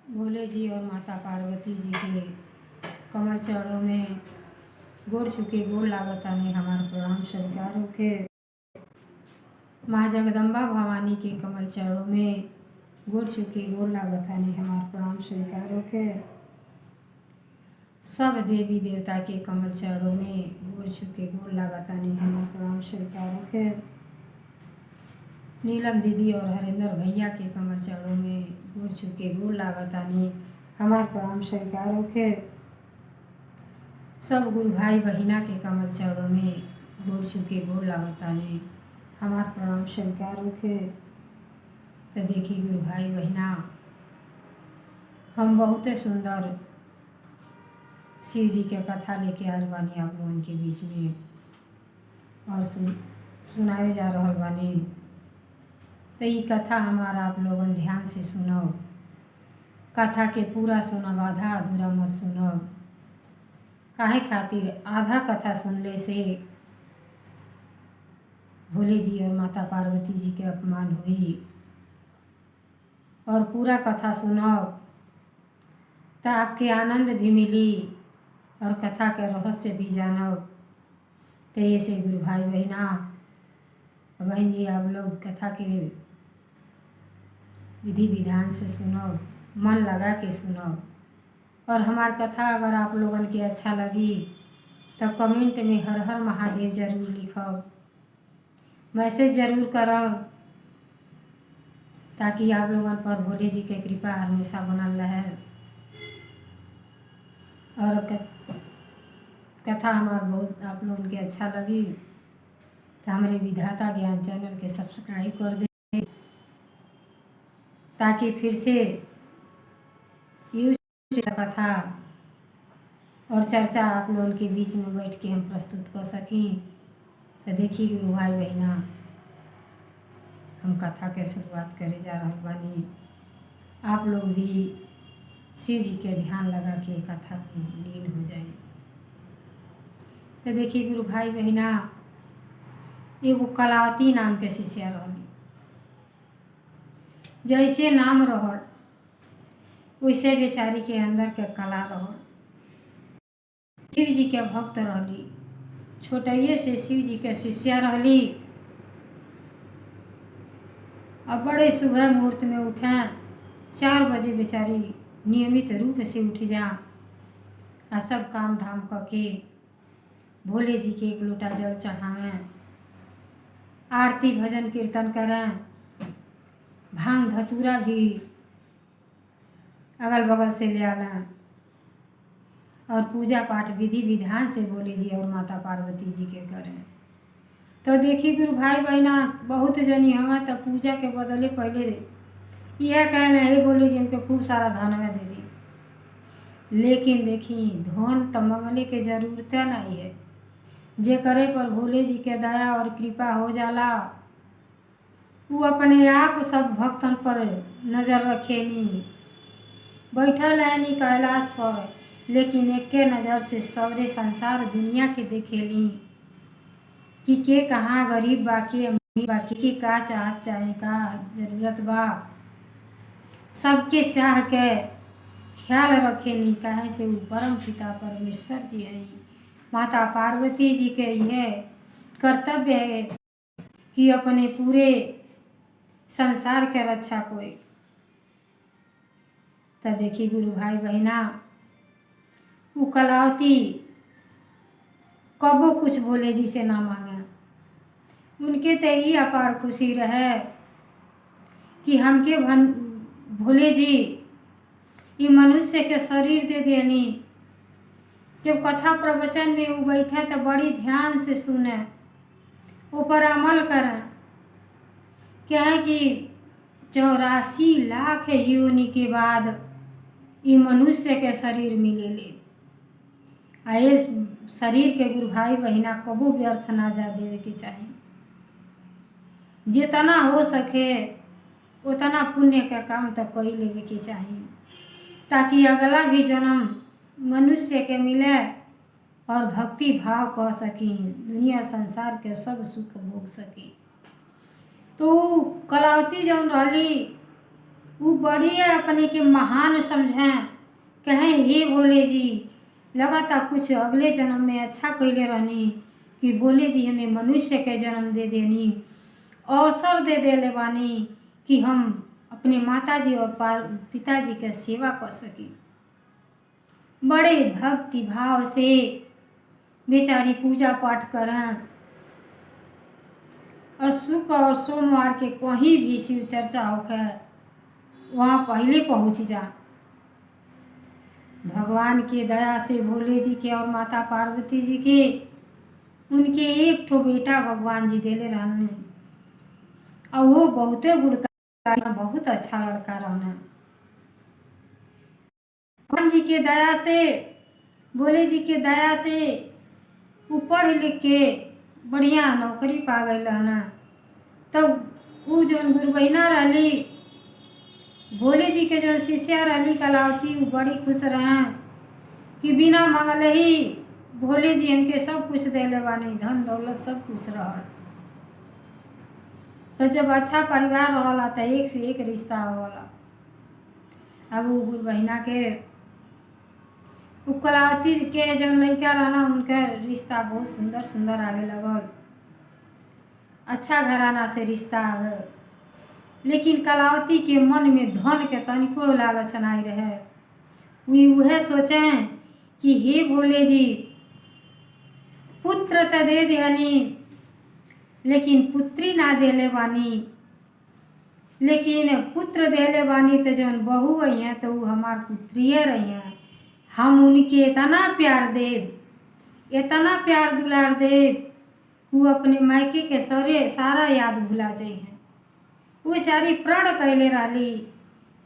भोले जी और माता पार्वती जी के कमल चरणों में गोड़ छुके गोड़ लागतानी हमार प्रणाम स्वीकार होखे। माँ जगदम्बा भवानी के कमल चरणों में गोड़ छुके गोड़ लागतानी हमार प्रणाम स्वीकार होखे। सब देवी देवता के कमल चरणों में गोड़ छुके गोड़ लागतानी हमार प्रणाम स्वीकार होखे। नीलम दीदी और हरेंद्र भैया के कमल चरणों में गोड़ छुके गोड़ लागतानी हमार प्रणाम स्वीकार होखे। सब गुरु भाई बहिना के कमल चरणों में गोड़ छुके गोड़ लागतानी हमार प्रणाम स्वीकार होखे। तो देखी गुरु भाई बहिना, हम बहुत सुंदर शिव जी के कथा लेके आयल बानी आप लोगन के बीच में और सुनावे जा रहल बानी। तो ये कथा हमारा आप लोगन ध्यान से सुनो। कथा के पूरा सुनब, आधा अधूरा मत सुनब। काहे खातिर आधा कथा सुनले से भोले जी और माता पार्वती जी के अपमान हुई, और पूरा कथा सुनब तो आपके आनंद भी मिली और कथा के रहस्य भी जानब। तो ऐसे गुरु भाई बहिना बहन जी, आप लोग कथा के विधि विधान से सुनब, मन लगा के सुनब। और हमार कथा अगर आप लोगन के अच्छा लगी तो कमेंट में हर हर महादेव जरूर लिखब, मैसेज जरूर करब, ताकि आप लोगन पर भोले जी के कृपा हमेशा बनल रहे। और कथा हमार बहुत आप लोगन के अच्छा लगी तो हमारे विधाता ज्ञान चैनल के सब्सक्राइब कर दे, ताकि फिर से कथा और चर्चा आप लोगों के बीच में बैठ के हम प्रस्तुत कर सकें। तो देखिए गुरु भाई बहना, हम कथा के शुरुआत करे जा रहे बानी। आप लोग भी शिव जी के ध्यान लगा के कथा में लीन हो जाए। तो देखिए गुरु भाई बहना, एगो कलावती नाम के शिष्या रहली। जैसे नाम रहल वैसे बेचारी के अंदर के कला रहल। शिव जी के भक्त रहली, छोटइये से शिव जी के शिष्या रहली। अब बड़े सुबह मुहूर्त में उठें, 4 बजे बेचारी नियमित रूप से उठ जा और सब काम धाम करके भोले जी के 1 लोटा जल चढ़ावें, आरती भजन कीर्तन करें, भांग धतूरा भी अगल बगल से ले आना और पूजा पाठ विधि विधान से भोले जी और माता पार्वती जी के करें। तो देखी गुरु भाई बहना, बहुत जनी हमें तो पूजा के बदले पहले यह कहना है भोले जी हमको खूब सारा धन में दे दी। लेकिन देखी धन तो मंगले के जरूरत नहीं है। जे करे पर भोले जी के दया और कृपा हो जाला, वो अपने आप सब भक्तन पर नजर रखेनी। बैठल है नी कैलाश पर, लेकिन एक के नज़र से सौरे संसार दुनिया के देखेली कि के कहाँ गरीब बाकी अमीर बाकी की का चाहत चाहे का जरूरत बा। सबके चाह के ख्याल रखेली। काहे से वो परम पिता परमेश्वर जी हैं। माता पार्वती जी के यह कर्तव्य है कि अपने पूरे संसार के रक्षा कोई। तो देखी गुरु भाई बहना, वो कलावती कबो कुछ भोले जी से ना मांगे। उनके तो ही अपार खुशी रहे कि हमके भोले जी ये मनुष्य के शरीर दे देनी। जब कथा प्रवचन में वो बैठे तो बड़ी ध्यान से सुने, ऊपर अमल करें। क्या है कि 84 लाख योनि के बाद ये मनुष्य के शरीर मिले ले। आए शरीर के गुरु भाई बहिना कबू व्यर्थ ना जा देवे के चाहिए। जितना हो सके उतना पुण्य का काम तो कोई लेवे के चाहिए, ताकि अगला भी जन्म मनुष्य के मिले और भक्ति भाव कर सकी, दुनिया संसार के सब सुख भोग सकी। तो कलावती जौन रहली वो बड़ी अपने के महान समझें, कहें हे भोले जी लगातार कुछ अगले जन्म में अच्छा कैले रहनी कि भोले जी हमें मनुष्य के जन्म दे देनी, अवसर दे देले बानी कि हम अपने माताजी और पिताजी के सेवा कर सकी। बड़े भक्ति भाव से बेचारी पूजा पाठ करें और शुक्र और सोमवार के कहीं भी शिव चर्चा होकर वहाँ पहले पहुँच जा। भगवान के दया से भोले जी के और माता पार्वती जी के उनके एक ठो बेटा भगवान जी देले रहने और वो बहुते गुणकारी बहुत अच्छा लड़का रहना। भगवान जी के दया से भोले जी के दया से वो पढ़ लिख के बढ़िया नौकरी पा गई रहना। तब वो जौन गुरु बहिना रहली भोले जी के जो शिष्या रही कलावती वो बड़ी खुश रहे कि बिना मांगले ही भोले जी हमके सब कुछ देले बानी, धन दौलत सब कुछ रहल। तो जब अच्छा परिवार रहला तो एक से एक रिश्ता होला। अब वो गुरु बहिना के वो कलावती के जो लड़का रहना उनका रिश्ता बहुत सुंदर सुंदर आवे लगल, अच्छा घराना से रिश्ता आवे। लेकिन कलावती के मन में धन के तनिको लालच नहीं रहे। वह सोचें कि हे भोले जी पुत्र तो दे दिहनी लेकिन पुत्री ना देले बानी, लेकिन पुत्र देले बानी तो जौन बहू आई हैं तो वो हमार पुत्रिये रही हैं। हम उनके इतना प्यार देव इतना प्यार दुलार देव वो अपने मायके के सारा याद भुला जाए हैं। वो बेचारी प्रण कैले रही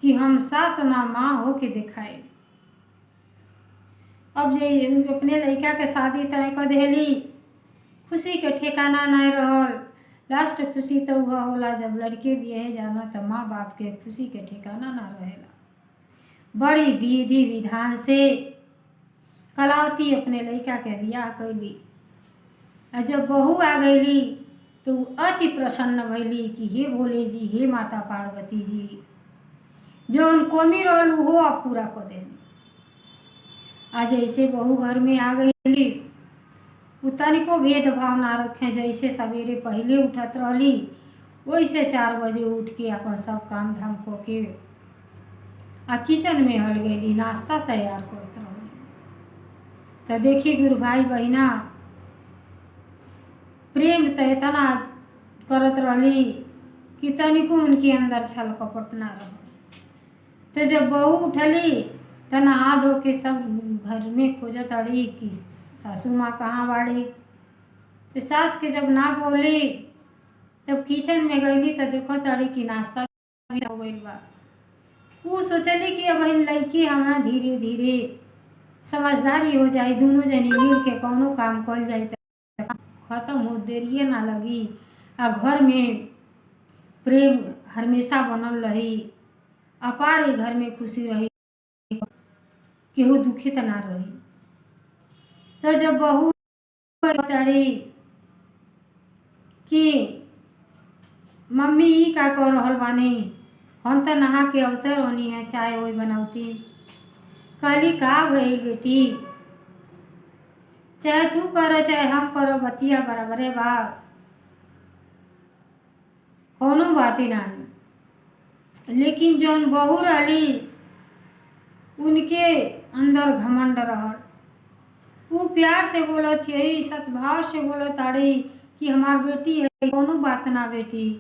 कि हम सास ना माँ हो के दिखाए। अब जे अपने लड़का के शादी तय कर देली, खुशी के ठिकाना नहीं रहल। लास्ट खुशी तो वह होला जब लड़के बियाहे जाना तो माँ बाप के खुशी के ठिकाना ना रहेला। बड़ी विधि विधान से कलावती अपने लड़का के बियाह कैली। जब बहू आ गईली तो अति प्रसन्न भैली कि हे भोले जी हे माता पार्वती जी जौन कमी रहल हो आप पूरा कर देनी। आज ऐसे बहू घर में आ गईली तनिको भेदभाव ना रखें। जैसे सवेरे पहले उठत रहली वैसे 4 बजे उठ के अपन सब काम धाम को के आ किचन में हल गईली नाश्ता तैयार करत रहली। तो देखी गुरु भाई बहिना प्रेम तो इतना करत रहली कि तनिको उनके अंदर छल कपट ना रह। तो जब बहू उठली तो नहा धो के सब घर में खोजत अड़ी कि सासू माँ कहाँ बाड़ी। तो सास के जब ना बोली तब किचन में गईली तो देखो तड़ी कि नाश्ता भी हो गई बा। वो सोचली कि अब इन लड़की हमें धीरे धीरे समझदारी हो जाए, दोनों जनी मिल के कौनो काम कल जाए तो खत्म हो देरिए ना लगी आ घर में प्रेम हमेशा बनल रही, अपार घर में खुशी रही, केहू दुखित ना रही। तो जब बहू तड़ी कि मम्मी ई का कर रहल बानी, हम तो नहा के अवतर होनी है चाय वही बनौती। कहली का भइल बेटी, चाहे तू कर चाहे हम करो बतिया बराबरे बा, कोनो बात ना। लेकिन जौन बहू रहली उनके अंदर घमंड रहल। वो प्यार से बोलत यही सद्भाव से बोलत ताड़ी कि हमार बेटी है, कोनो बात ना बेटी,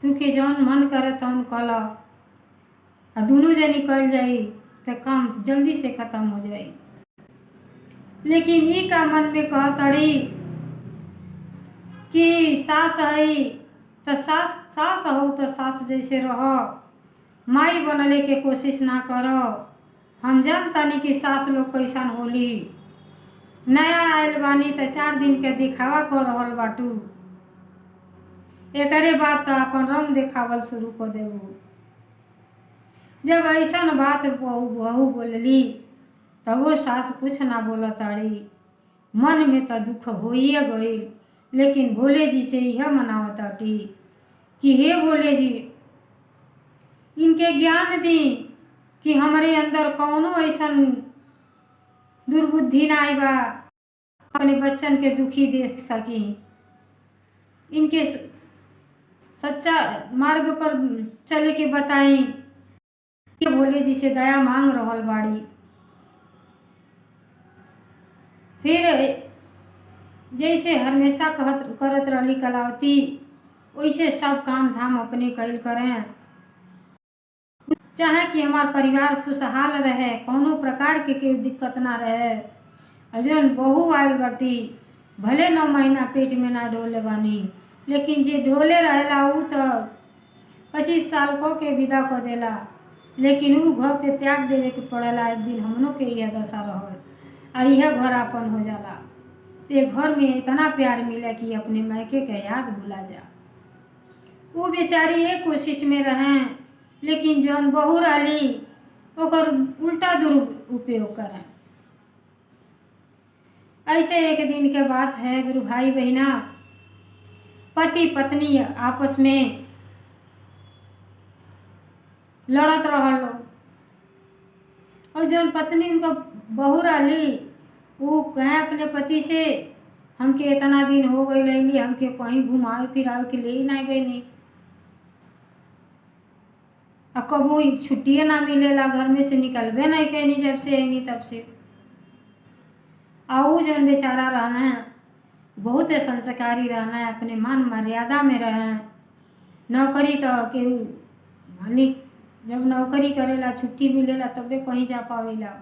तू के जौन मन करे तौन कल आ दोनों जनी कल जाई तो काम जल्दी से खत्म हो जाई। लेकिन ई का मन में कहतड़ी कि सास है तो सास हो तो सास जैसे रहो, माई बनले के कोशिश ना करो। हम जानतानी कि सास लोग कैसन होली, नया आयल बानी तो 4 दिन के दिखावा कर रहल बाटू, एकरे बाद तो अपन रंग दिखावल शुरू कर देबू। जब ऐसा बात बहू बोलली तो वो सास कुछ ना बोलताड़ी। मन में तो दुख होइए गई, लेकिन भोले जी से यह मनावताटी कि हे भोले जी इनके ज्ञान दी कि हमारे अंदर कौनो ऐसा दुर्बुद्धि ना आइबा, अपने बच्चन के दुखी देख सकी, इनके सच्चा मार्ग पर चले के बताई। ये भोले जी से दया मांग रहल बाड़ी। फिर जैसे हमेशा करत रहली कलावती, वैसे सब काम धाम अपने कैल करें, चाहे कि हमार परिवार खुशहाल रहे, कौनो प्रकार के दिक्कत ना रहे। अजन बहू आयल बाटी, भले 9 महीना पेट में ना डोले बानी, लेकिन जे डोले रहेला ऊ तो 25 साल को के विदा कर देला, लेकिन ऊ घर के त्याग देवे के पड़ेला। एक दिन हमनों के यह दशा रहल, आ यह घर अपन हो जाला। ते घर में इतना प्यार मिला कि अपने मैके के याद भुला जा। वो बेचारी एक कोशिश में रहें, लेकिन जौन बहू रहली ओकर उल्टा दुरुपयोग करें। ऐसे एक दिन के बात है, गुरु भाई बहना, पति पत्नी आपस में लड़त रहल, और जौन पत्नी उनका बहू रहली वो कहे अपने पति से, हमके इतना दिन हो गई लैली, हमके कहीं घुमावे फिरावे के ले ही ना गई नहीं, और कबो छुट्टिए ना मिलेला, घर में से निकलबे नहीं कहनी, जब से आएंगी तब से। आऊ जौन बेचारा रहना है, बहुत संस्कारी रहना है, अपने मान मर्यादा में रहे। नौकरी तो केहू मालिक जब नौकरी करेला छुट्टी मिलेला तबे कहीं जा पावेला,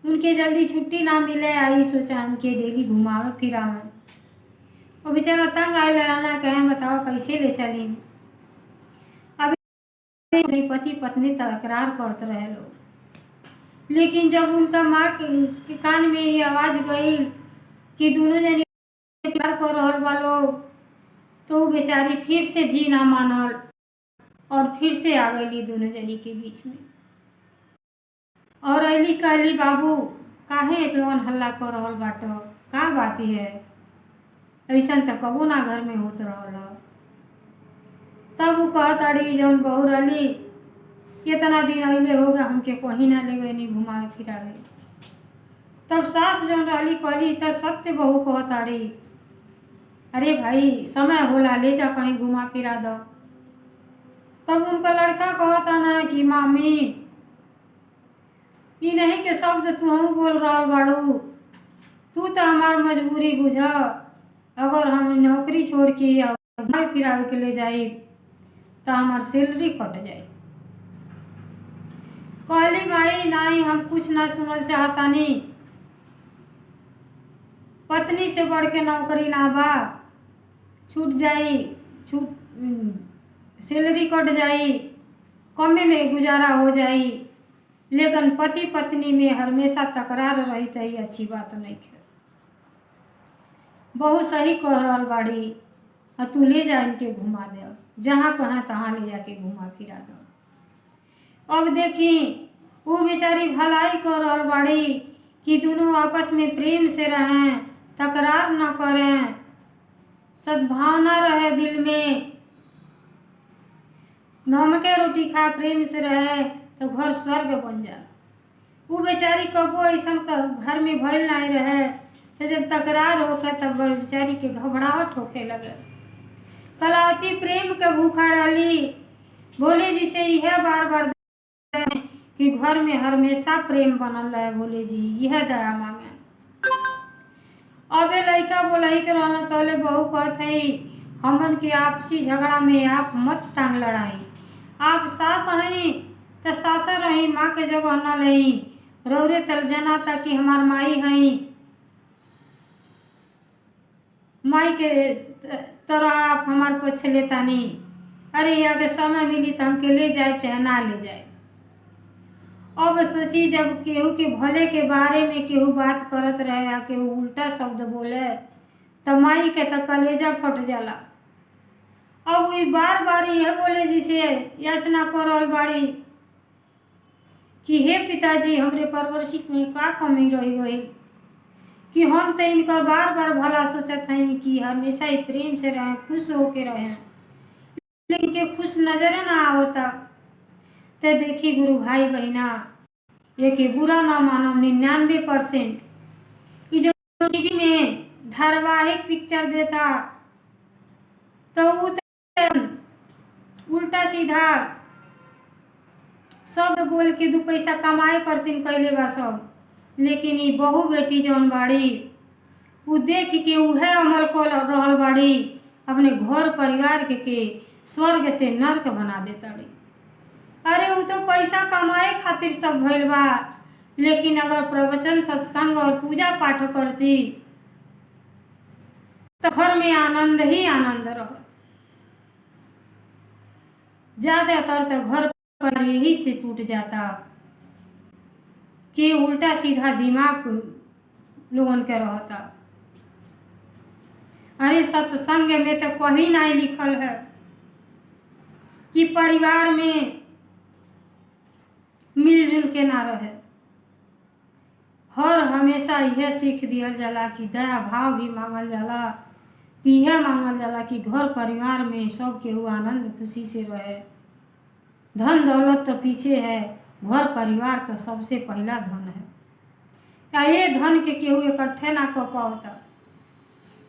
उनके जल्दी छुट्टी ना मिले, आई सोचा हमके डेली घुमावे फिरावे। वो बेचारा तंग आए रहना, कहें बताओ कैसे ले चली। अभी पति पत्नी तकरार करते रहे लोग, लेकिन जब उनका माँ के कान में ये आवाज़ गई कि दोनों जने प्यार कर रहल बा लोग, तो वो बेचारी फिर से जी ना मानल और फिर से आ गई दोनों जनी के बीच में, और अली कहली बाबू काहे एक लोगन हल्ला कर रहल बाटो, का बात है, ऐसा तो कबो ना घर में होत रहल। तब वो कहत अड़ी जौन बहू रहली, कितना दिन अइले हो गया हमके कहीं ना ले गए नहीं घुमावे फिरावे। तब सास जौन रहली कहली, तब सत्य बहू कहत अड़ी, अरे भाई समय होला, ले जा कहीं घुमा फिरा दो। तब उनका लड़का कहता ना कि मामी ये नहीं के शब्द तू बोल रहा बाड़ू, तू तो हमार मजबूरी बुझ, अगर हम नौकरी छोड़ के घुमाए फिरावे के ले जाई तो हमार सैलरी कट जाए। कहली माई नहीं, हम कुछ ना सुनल चाहता नहीं, पत्नी से बढ़ के नौकरी ना बा, छूट जाई, सैलरी कट जाई, कमे में गुजारा हो जाई, लेकिन पति पत्नी में हमेशा तकरार रही तो ही अच्छी बात नहीं है। बहुत सही कह रहल बाड़ी, और तू ले जा इनके घुमा दे, जहाँ कहाँ तहाँ ले जाके घुमा फिरा दो। अब देखी वो बेचारी भलाई कर रहल बाड़ी कि दोनों आपस में प्रेम से रहें, तकरार न करें, सद्भावना रहे दिल में, नमके रोटी खा प्रेम से रहे तो घर स्वर्ग बन जा। वो बेचारी कबो ऐसा घर में भइल नहीं रहे, तो जब तकरार होके तब बेचारी के घबराहट होके लगे। कलावती प्रेम के भूखा रहली, भोले जी से यह बार बार कि घर में हमेशा प्रेम बनल रहे, भोले जी यह दया मांगे। अबे लड़का बोलाई के रहना, तोले बहू कहत है हमन के आपसी झगड़ा में आप मत टांग लड़ाई, आप सास हैं तो सासा रही, माँ के जगह न लही, रौरे तल जना ताकि हमार माई हैं, माई के तरह आप हमार पक्ष लेता नहीं। अरे आगे समय मिली तो हमके ले जाए चाहे ना ले जाए। अब सोची जब केहू के भले के बारे में केहू बात करत रहे या केहू उल्टा शब्द बोले तो माई के तो कलेजा फट जाला। अब वही बार बार यह बोले जी से याचना कर रहल बाड़ी कि हे पिताजी हमरे परवरिश में का कमी रह गई कि हम तो इनका बार बार भला सोचत हैं कि हमेशा ही प्रेम से रहें, खुश होके रहें, लेकिन के खुश नजर ना आवता। तो देखी गुरु भाई बहना, एक बुरा ना मानो 99%। ये जो टीवी में धारावाहिक पिक्चर देता तो उल्टा सीधा शब्द बोल के 2 पैसा कमाए करतीन कैले बा सब। लेकिन ये बहू बेटी जौन बाड़ी उ देख के उहे अमल कर रहल बाड़ी, अपने घर परिवार के स्वर्ग से नर्क बना देताड़ी। अरे वो तो पैसा कमाए खातिर सब भइल बा, लेकिन अगर प्रवचन सत्संग और पूजा पाठ करती तो घर में आनंद ही आनंद रहत। ज्यादातर तो घर पर यही से टूट जाता कि उल्टा सीधा दिमाग लोगन के रहता। अरे सत्संग में तो कहीं नहीं लिखल है कि परिवार में मिलजुल के ना रहे। हर हमेशा यह सीख दिया जाला कि दया भाव भी मांगल जाला, यह मांगल जाला कि घर परिवार में सब केहू आनंद खुशी से रहे। धन दौलत तो पीछे है, घर परिवार तो सबसे पहला धन है। क्या ये धन के केहू इकट्ठे ना कर पाता।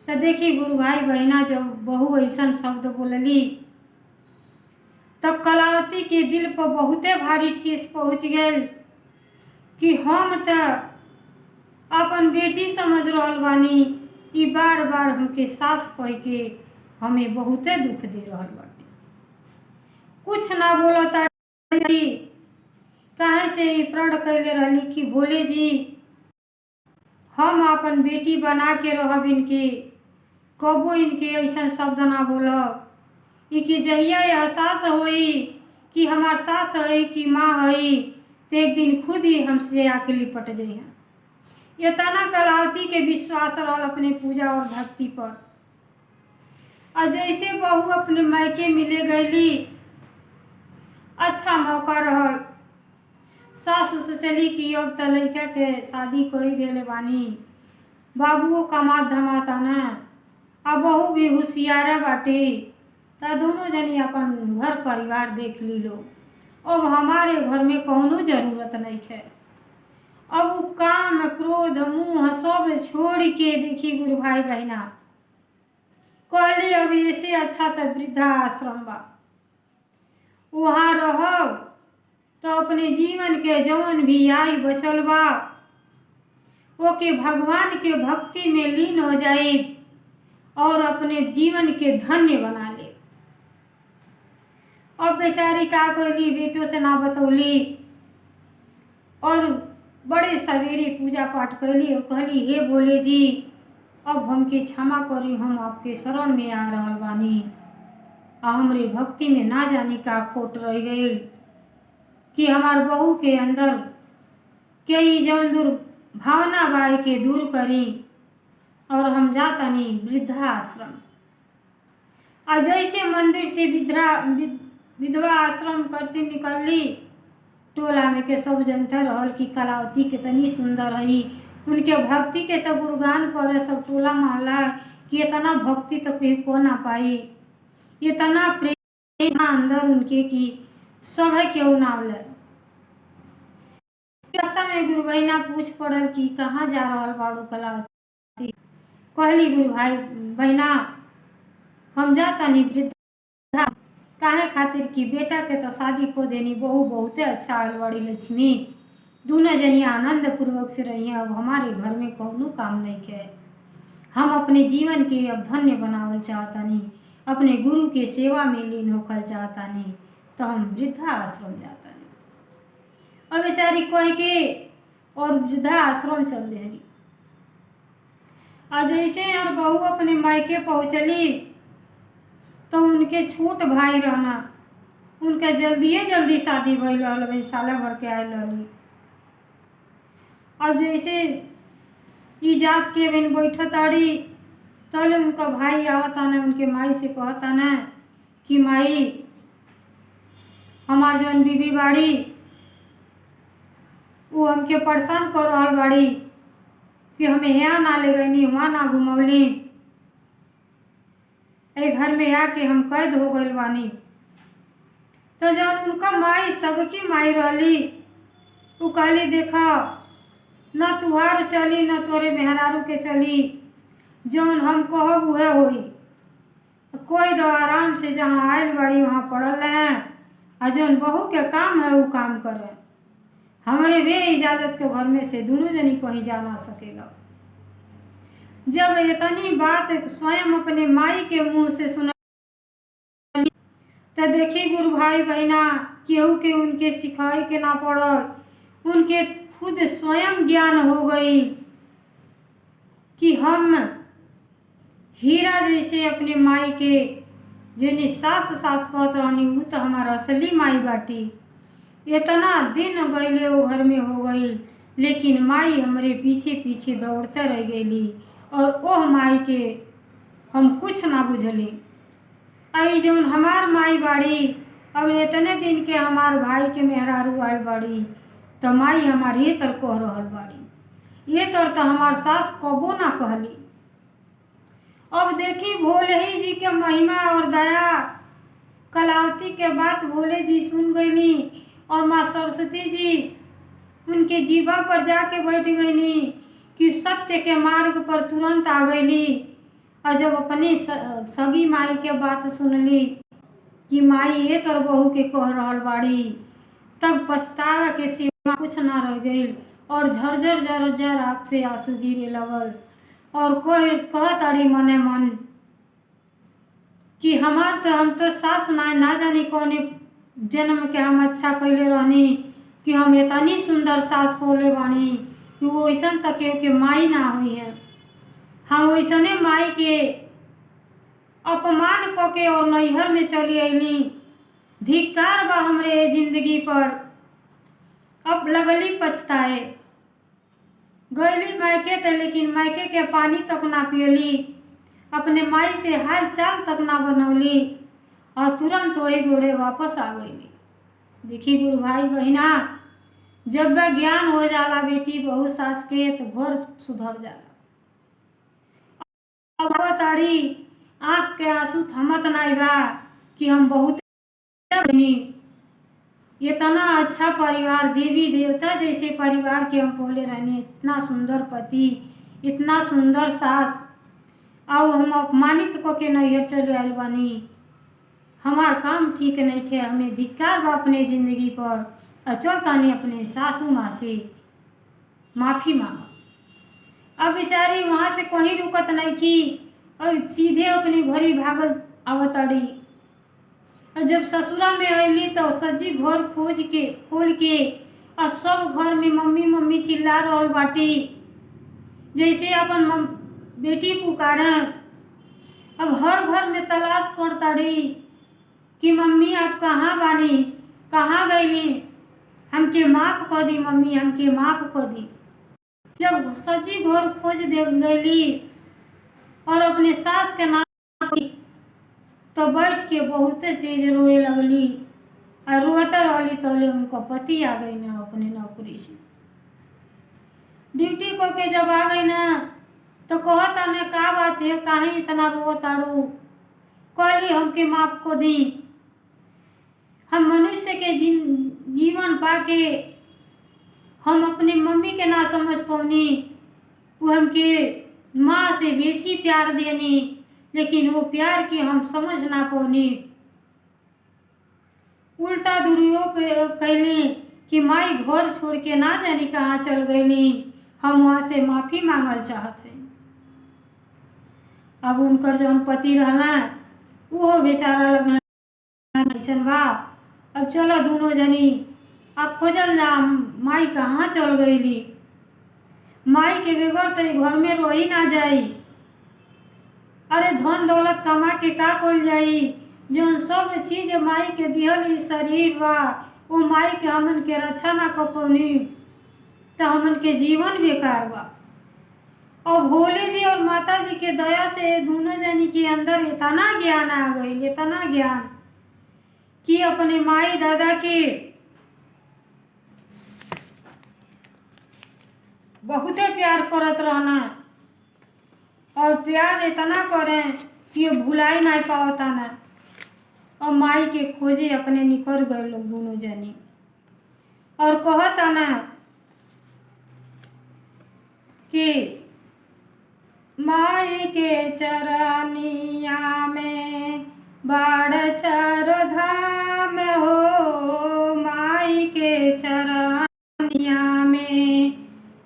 तो देखी गुरु भाई बहना, जब बहू ऐसा शब्द बोलली तो कलावती के दिल पर बहुते भारी ठेस पहुँच गई कि हम तो अपन बेटी समझ रहल बानी, ई बार बार हमके सास कह के हमें बहुते दुख दे रहल बाटे। कुछ ना बोलता, काहे से ई प्रण कैले रहली कि भोले जी हम अपन बेटी बना के रहब, इनके कबो इनके ऐसा शब्द ना बोलब। ई कि जहिया एहसास होई कि हमार सास है कि माँ है तो एक दिन खुद ही हमसे आके लिपट जाइए। ये तना कलावती के विश्वास रहल अपने पूजा और भक्ति पर। और जैसे बहू अपने मायके मिले गईली, अच्छा मौका रहल। सास सोचली कि अब तो लड़का के शादी कर देले बानी, बाबुओ कमात धमाता न, अब बहू भी होशियार बाटे, तो दोनों जनी अपन घर परिवार देख ली लो। अब हमारे घर में कौनो जरूरत नहीं है। अब वो काम क्रोध मुँह सब छोड़ के देखी गुरु भाई बहना, कहली अब ऐसे अच्छा तो वृद्धा आश्रम बा, वहाँ रहो तो अपने जीवन के जौन भी आई बचल बा ओके भगवान के भक्ति में लीन हो जाए और अपने जीवन के धन्य बना ले। अब बेचारी का कहली, बेटों से ना बतौली और बड़े सवेरे पूजा पाठ कैली और कहली, हे भोले जी अब हमके क्षमा करी, हम आपके शरण में आ रहल बानी। हमरे भक्ति में ना जानी का खोट रह गई कि हमार बहू के अंदर कई जौन दुर्भावना बाई के दूर करी और हम जातानी वृद्धाश्रम। और जैसे मंदिर से विधवा आश्रम करते निकलली, टोला में के सब जनता रहल कि कलावती कितनी सुंदर है, उनके भक्ति के तो गुणगान करे सब टोला मोहल्ला कि इतना भक्ति तो कोई को ना पाई, इतना प्रेम अंदर उनके कि सब है क्यों ना ले। रास्ता में गुरु बहना पूछ पड़ल कि कहाँ जा रहल बाड़ू कलावती। कहली गुरु भाई बहना हम जातानी वृद्धा, काहे खातिर कि बेटा के तो शादी को देनी, बहू बहुते अच्छा आयल बड़ी लक्ष्मी, दोनों जनी आनंद पूर्वक से रही। अब हमारे घर में कौनो काम नहीं है, हम अपने जीवन के अब धन्य बनावल चाहतानी, अपने गुरु के सेवा में लीन होकर चाहतानी, तो हम वृद्धा आश्रम जातानी। अब बेचारी कह के और वृद्धा आश्रम चल देली। और जैसे और बहू अपने मायके पहुँचली तो उनके छोट भाई रहना, उनके जल्दी शादी भइल रहल, साल भर के आयल रहली। अब जैसे ई जात के बिन बैठत आड़ी तले उनका भाई आवता न, उनके माई से कहता न कि माई हमार जौन बीबी बाड़ी वो हमके परेशान कर रहल बाड़ी कि हमें यहाँ ना ले गईनी, वहाँ ना घुमौली, ए घर में आके हम कैद हो गइल बानी। तो जौन उनका माई सबकी माई रहली उ कहली देखा न तुहार चली न तोरे मेहरारू के चली, जौन हम कहब उहे होई। कोई दो आराम से जहाँ आयल बड़ी वहाँ पड़ल रहे, और जौन बहू के काम है वो काम करे। हमारे बे इजाजत के घर में से दोनों जनी कहीं जा ना सकेला। जब इतनी बात स्वयं अपने माई के मुंह से सुन तो देखी गुरु भाई बहना केहू के उनके सिखाई के ना पड़ल, उनके खुद स्वयं ज्ञान हो गई कि हम हीरा जैसे अपने माई के जिन्हें सास कहत रहनी उ तो हमारा असली माई बाटी। इतना दिन गईले वो घर में हो गई, लेकिन माई हमारे पीछे पीछे दौड़ते रह गईली और ओह माई के हम कुछ ना बुझली। आई जौन हमार माई बाड़ी, अब इतने दिन के हमार भाई के मेहरारू आयल बाड़ी तो माई हमार ये तर कह रहल बाड़ी, ये तर तो हमार सास कबो ना कहली। अब देखी भोले ही जी के महिमा और दया, कलावती के बात भोले जी सुन गईनी और माँ सरस्वती जी उनके जीवा पर जाके बैठ गईनी कि सत्य के मार्ग पर तुरंत आ गईली। और जब अपनी सगी माई के बात सुनली कि माई ये तर बहू के कह रहल बाड़ी, तब पछतावा के सिवा कुछ ना रह गई और झरझर झरझर आँख से आंसू गिरे लगल और कोई कहत अड़ी मने मन कि हम तो सास ना जानी कौने जन्म के हम अच्छा कैले रहनी कि हम इतनी सुंदर सास पोले बानी कि वो ऐसन तक के माई ना हुई है। हम वैसने माई के अपमान क के और नैहर में चली अली। धिक्कार बा हमरे जिंदगी पर। अब लगली पछताए, गईली मायके ते लेकिन मायके के पानी तक ना पियली, अपने माई से हाल चाल तक ना बनौली और तुरंत वही गोड़े वापस आ गईली। देखी गुरु भाई बहिना, जब वह ज्ञान हो जाला बेटी बहू सास के तो घर सुधर जाला। अब ताड़ी आँख के आंसू थमत नहीं बा कि हम बहुत इतना अच्छा परिवार, देवी देवता जैसे परिवार के हम पहले रहने, इतना सुंदर पति, इतना सुंदर सास, और हम अपमानित को के नैहर चले आयल बानी। हमार काम ठीक नहीं थे, हमें धिक्कार बा अपने जिंदगी पर। चल तानी अपने सासू माँ से माफ़ी मांगा। अब बेचारी वहाँ से कहीं रुकत नहीं थी और सीधे अपने घर ही भागल आवतड़ी। और जब ससुरा में अली तो सजी घर खोल के और सब घर में मम्मी मम्मी चिल्ला रहल बाटी, जैसे अपन बेटी पुकारन। अब हर घर में तलाश करताड़ी कि मम्मी आप कहाँ बानी, कहाँ गईली, हमके माफ़ कर दी मम्मी, हमके माफ़ कर दी। जब सची घर खोज दे गईली और अपने सास के नाम तो बैठ के बहुत तेज रोए लगली और रोते रहली तले उनका पति आ गई ना अपने नौकरी से ड्यूटी को के। जब आ गई ना तो कहता ने का बात है, काहे इतना रोताड़ू, कहली हमके माफ़ को दी। हम मनुष्य के जीवन पाके हम अपने मम्मी के ना समझ पौनी, वो हमके माँ से बेसी प्यार देनी, लेकिन वो प्यार के हम समझ ना पौनी। उल्टा दुरुपयोग कैली कि माई घर छोड़ के ना जानी कहाँ चल गईली, हम वहाँ से माफ़ी मांगल चाहते। अब उनकर जौन पति रहना वो बेचारा लगना ऐसन बा। अब चलो दोनों जनी अब खोजल जा माई कहाँ चल गईली। माई के बगैर तो घर में रही ना जाई। अरे धन दौलत कमा के का कइल जाई, जौन सब चीज माई के दिहल शरीर बा वो माई के हमन के रक्षा ना कर पौनी तो हमन के जीवन बेकार बा। और भोले जी और माता जी के दया से दोनों जनी के अंदर इतना ज्ञान आ गई, इतना ज्ञान कि अपने माई दादा के बहुते प्यार करत रहना और प्यार इतना करें कि ये भुलाई नहीं पावता ना। और माई के खोजे अपने निकल गए लोग दोनों जनी। और कहता ना कि माई के चरनिया में बाड़ चार धाम हो, माई के चरनिया में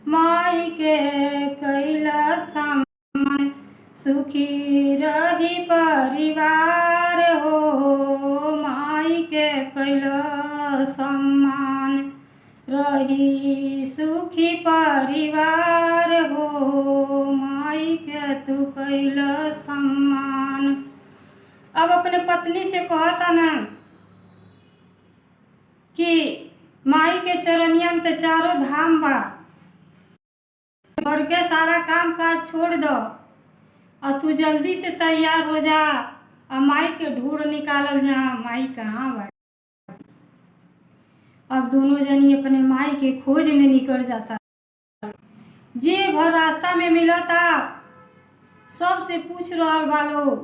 माई के कैला समान, सुखी रही परिवार हो, माई के कैला सम्मान रही सुखी परिवार हो, माई के तू कैला सम्मान। अब अपने पत्नी से कहता ना कि माई के चरनिया में तो चारों धाम बा, घर के सारा काम काज छोड़ दो और तू जल्दी से तैयार हो जा और माई के ढूंढ निकालल जा, माई कहाँ बा। अब दोनों जनी अपने माई के खोज में निकल जाता। जे भर रास्ता में मिला था सबसे पूछ रहा बालो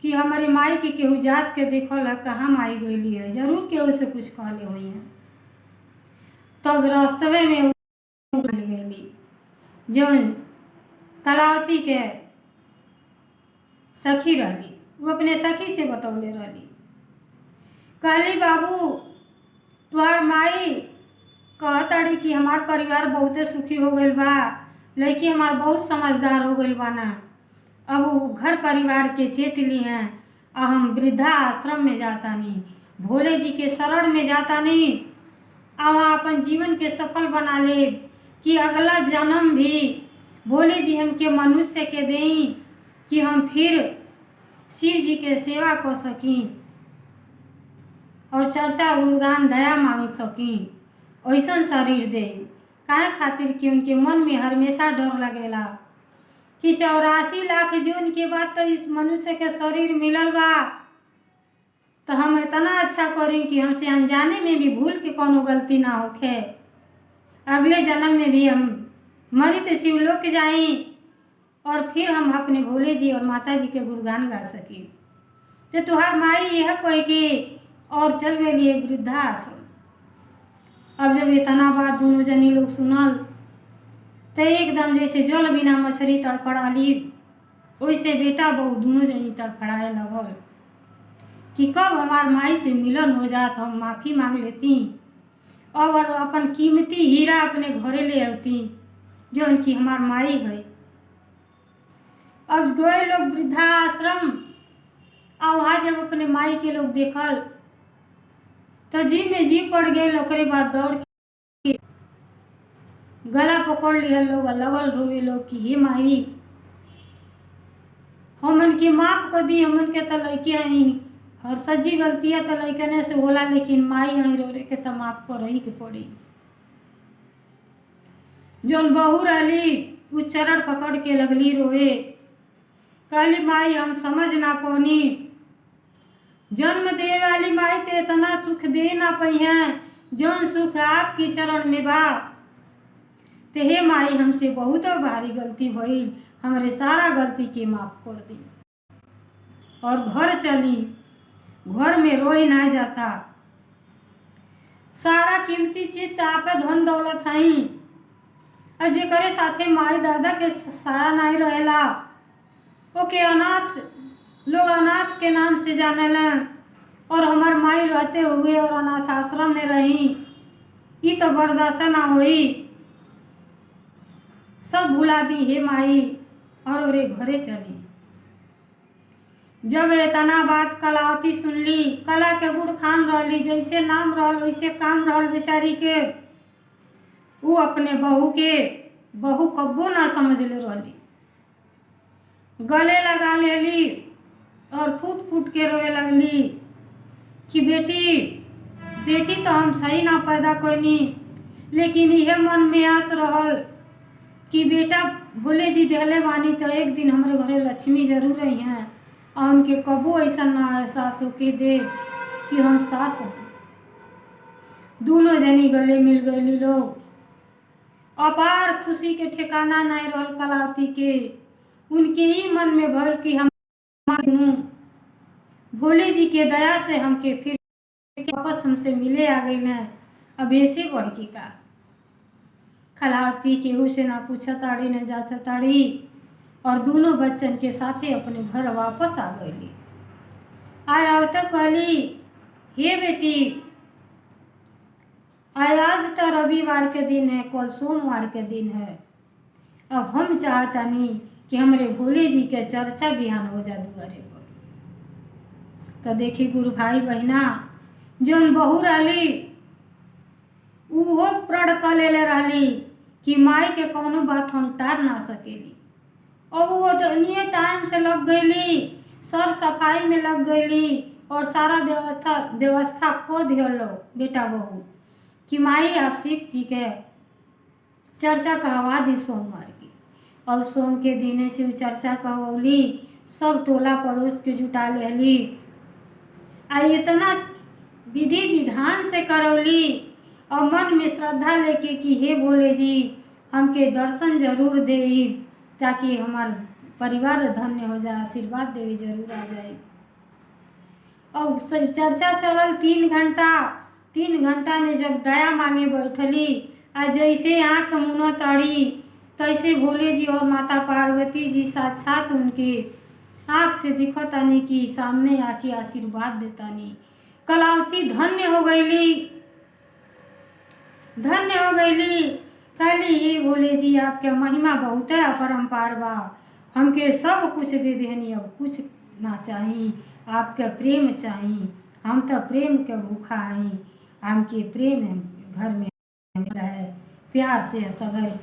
कि हमारी माई के केहू जात के देखल है, कहाँ माई गईली है, जरूर केहू से कुछ कहले हुई है। तब रास्तवे में गईली जौन कलावती के सखी रहली, वो अपने सखी से बतौले रहली। कहली बाबू तुहार माई कहताड़ी कि हमार परिवार बहुते सुखी हो गइल बा, लड़की हमार बहुत समझदार हो गइल बा ना। अब वो घर परिवार के चेत ली हैं और हम वृद्धा आश्रम में जाता नहीं, भोले जी के शरण में जाता नहीं और वहाँ अपन जीवन के सफल बना ले कि अगला जन्म भी भोले जी हमके मनुष्य के दें कि हम फिर शिव जी के सेवा कर सकी और चर्चा गुणगान दया मांग सकी, ऐसा शरीर दे। काहे खातिर कि उनके मन में हमेशा डर लगेला कि 84 लाख जीवन के बाद तो इस मनुष्य के शरीर मिलल बा, तो हम इतना अच्छा करें कि हमसे अनजाने में भी भूल के कोनो गलती ना होखे, अगले जन्म में भी हम मरित शिवलोक जाई और फिर हम अपने भोले जी और माता जी के गुणगान गा सकी। तो तुहार माई यह कोई कि और चल गई वृद्धाश्रम। अब जब इतना बात दोनों जनी लोग सुनल तो एकदम जैसे जल बिना मछली तड़फड़ाली, वैसे बेटा बहू दोनों जनी तड़फड़ाए लगल कि कब हमार माई से मिलन हो जात, हम माफ़ी मांग लेती और अपन कीमती हीरा अपने घरे ले आती जो उनकी हमार माई है। अब गए लोग वृद्धाश्रम और वहाँ जब अपने माई के लोग देखल तो जी में जी पड़ गए। ओकरे बाद दौड़ के गला पकड़ लिया लोग, लगल रोवे लोग कि हे माई हमन के माफ कर दी, हमन के तो लड़के हैं, हर सज्जी गलतियाँ तो लड़कने से होला, लेकिन माई हैं रोवे के तो माफ कर ही के पड़ी। जौन बहू रहली वो चरण पकड़ के लगली रोवे, कहली माई हम समझ ना पौनी, जन्म दे वाली माई ते इतना सुख दे ना पई हैं जौन सुख आपकी चरण में बा। ते हे माई हमसे बहुत भारी गलती भइल, हमारे सारा गलती के माफ कर दी। और घर चली, घर में रोई ना जाता, सारा कीमती चीज आपे धन दौलत हई और जेकरे साथे माई दादा के साया नहीं रहेला ओके अनाथ लोग अनाथ के नाम से जानेला। और हमार माई रहते हुए और अनाथ आश्रम में रही, ये तो बर्दाश्त ना हुई, सब भुला दी हे माई और ओरे घरे चली। जब इतना बात कलावती सुनली, कला के गुड़ खान रहली, जैसे नाम रहल वैसे काम रहल बेचारी के, वो अपने बहू के बहू कब्बो ना समझ ले रहली, गले लगा लेली और फूट फूट के रोए लगली कि बेटी बेटी तो हम सही ना पैदा कोनी, लेकिन यह मन में आस रहल कि बेटा भोले जी देहले बानी तो एक दिन हमारे घरे लक्ष्मी जरूर रही हैं और उनके कबो ऐसा ना एहसास हो के दे कि हम सास हैं। दोनों जनी गले मिल गई लोग, अपार खुशी के ठिकाना नहीं रहल कलावती के, उनके ही मन में भर कि हम भोले जी के दया से हमके फिर वापस हमसे मिले आ गई न। अब ऐसे बढ़ के का खलावती केहू से ना पूछा ताड़ी न जाचा ताड़ी और दोनों बच्चन के साथे अपने घर वापस आ गई। आया तक कहली, हे बेटी, आज तो रविवार के दिन है, कल सोमवार के दिन है। अब हम चाहतानी कि हमरे भोले जी के चर्चा बिहान हो जा दुआरे पर। तो देखी गुरु भाई बहना, जौन बहू रहली उहो प्रण कर लेले रहली कि माई के कौनो बात हम टार ना सकेली। अब वो दनिये टाइम से लग गईली, सर सफाई में लग गईली और सारा व्यवस्था खो दिलो बेटा बहू कि माई आप शिव जी के चर्चा कहवा दी सोमवार की। अब सोम के दिन से चर्चा कहवली, सब टोला पड़ोस के जुटा लेली आ इतना विधि विधान से करौली और मन में श्रद्धा लेके कि हे भोले जी हमके दर्शन जरूर दे ताकि हमार परिवार धन्य हो जाए, आशीर्वाद देवे जरूर आ जाए। और चर्चा चलल 3 घंटा। 3 घंटा में जब दया मांगे बैठली आ जैसे आँख मुनो ताड़ी तैसे भोले जी और माता पार्वती जी साक्षात उनके आँख से दिखतानी कि सामने आके आशीर्वाद देतानी। कलावती धन्य हो गईली, धन्य हो गईली। कहली, ही भोले जी आपके महिमा बहुत है, अपरंपार बा, हमके सब कुछ दे देनी, अब कुछ ना चाहिए, आपके प्रेम चाहिए, हम तो प्रेम के भूखा आई, हमके प्रेम घर में रहे, प्यार से सगर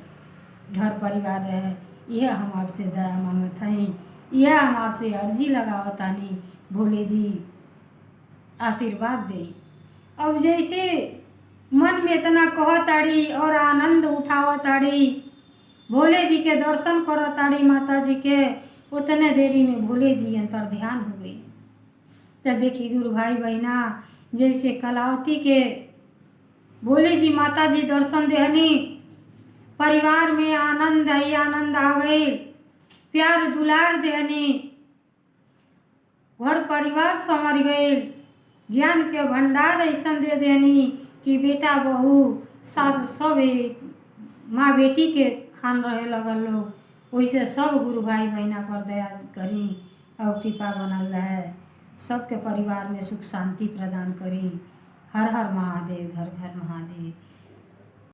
घर परिवार रहे, यह हम आपसे दया मांगत हई, यह हम आपसे अर्जी लगावतानी भोले जी आशीर्वाद दे। अब जैसे मन में इतना कहताड़ी और आनंद उठावताड़ी, भोले जी के दर्शन करताड़ी माता जी के, उतने देरी में भोले जी अंतर ध्यान हो गई। तो देखिए गुरु भाई बहना, जैसे कलावती के भोले जी माता जी दर्शन देहनी, परिवार में आनंद ही आनंद आ गई, प्यार दुलार देहनी, घर परिवार संवर गई, ज्ञान के भंडार ऐसा दे देनी कि बेटा बहू सास सब माँ बेटी के खान रहे लगल लोग। वैसे सब गुरु भाई बहना पर दया करी और कृपा बनल रहे, सबके परिवार में सुख शांति प्रदान करी। हर हर महादेव, घर घर महादेव।